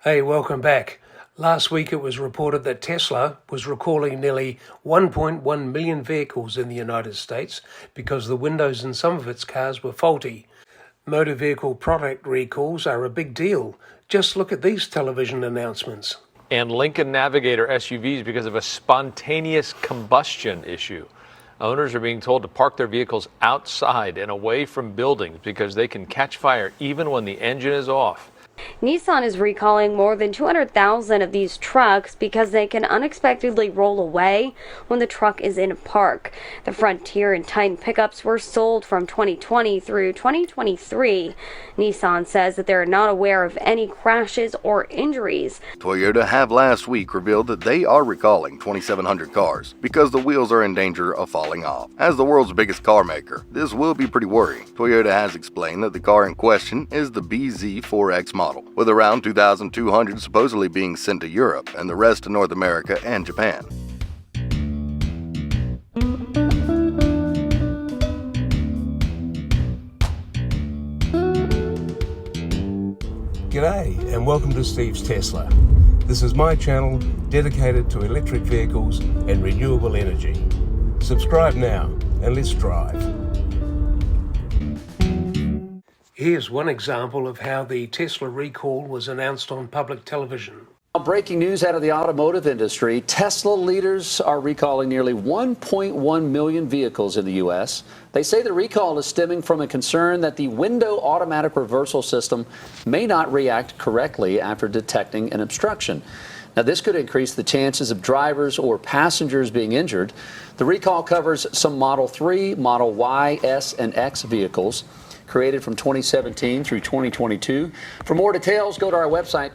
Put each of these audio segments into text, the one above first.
Hey, welcome back. Last week it was reported that Tesla was recalling nearly 1.1 million vehicles in the United States because the windows in some of its cars were faulty. Motor vehicle product recalls are a big deal. Just look at these television announcements. And Lincoln Navigator SUVs because of a spontaneous combustion issue. Owners are being told to park their vehicles outside and away from buildings because they can catch fire even when the engine is off. Nissan is recalling more than 200,000 of these trucks because they can unexpectedly roll away when the truck is in a park. The Frontier and Titan pickups were sold from 2020 through 2023. Nissan says that they're not aware of any crashes or injuries. Toyota have last week revealed that they are recalling 2,700 cars because the wheels are in danger of falling off. As the world's biggest car maker, this will be pretty worrying. Toyota has explained that the car in question is the BZ4X model, with around 2,200 supposedly being sent to Europe and the rest to North America and Japan. G'day and welcome to Steve's Tesla. This is my channel dedicated to electric vehicles and renewable energy. Subscribe now and let's drive. Here's one example of how the Tesla recall was announced on public television. Breaking news out of the automotive industry. Tesla leaders are recalling nearly 1.1 million vehicles in the U.S. They say the recall is stemming from a concern that the window automatic reversal system may not react correctly after detecting an obstruction. Now, this could increase the chances of drivers or passengers being injured. The recall covers some Model 3, Model Y, S, and X vehicles created from 2017 through 2022. For more details, go to our website,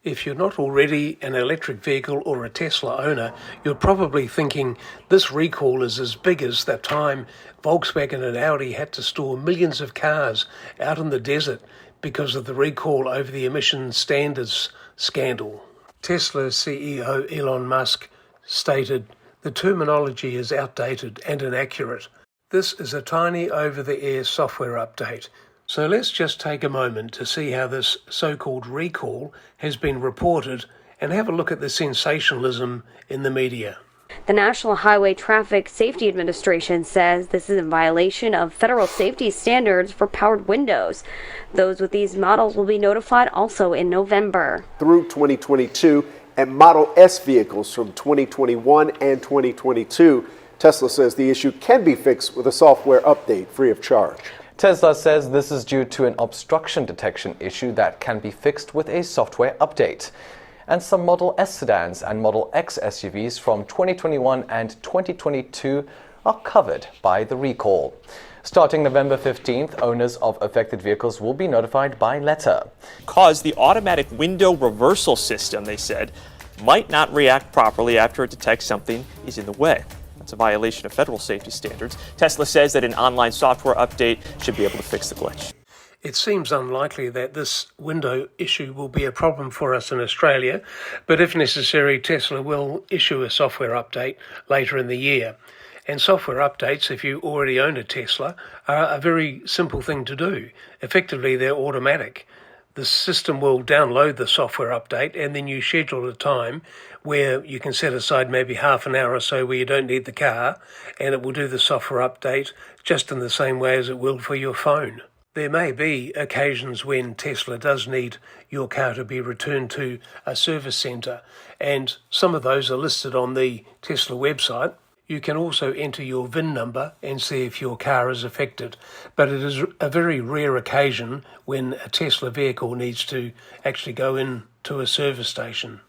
If you're not already an electric vehicle or a Tesla owner, you're probably thinking this recall is as big as that time Volkswagen and Audi had to store millions of cars out in the desert because of the recall over the emission standards scandal. Tesla CEO Elon Musk stated, "The terminology is outdated and inaccurate. This is a tiny over-the-air software update." So let's just take a moment to see how this so-called recall has been reported and have a look at the sensationalism in the media. The National Highway Traffic Safety Administration says this is in violation of federal safety standards for powered windows. Those with these models will be notified also in November. Through 2022 and Model S vehicles from 2021 and 2022, Tesla says the issue can be fixed with a software update free of charge. Tesla says this is due to an obstruction detection issue that can be fixed with a software update. And some Model S sedans and Model X SUVs from 2021 and 2022 are covered by the recall. Starting November 15th, owners of affected vehicles will be notified by letter. Because the automatic window reversal system, they said, might not react properly after it detects something is in the way. It's a violation of federal safety standards. Tesla says that an online software update should be able to fix the glitch. It seems unlikely that this window issue will be a problem for us in Australia, but if necessary, Tesla will issue a software update later in the year. And software updates, if you already own a Tesla, are a very simple thing to do. Effectively, they're automatic. The system will download the software update and then you schedule a time where you can set aside maybe half an hour or so where you don't need the car, and it will do the software update just in the same way as it will for your phone. There may be occasions when Tesla does need your car to be returned to a service centre, and some of those are listed on the Tesla website. You can also enter your VIN number and see if your car is affected, but it is a very rare occasion when a Tesla vehicle needs to actually go in to a service station.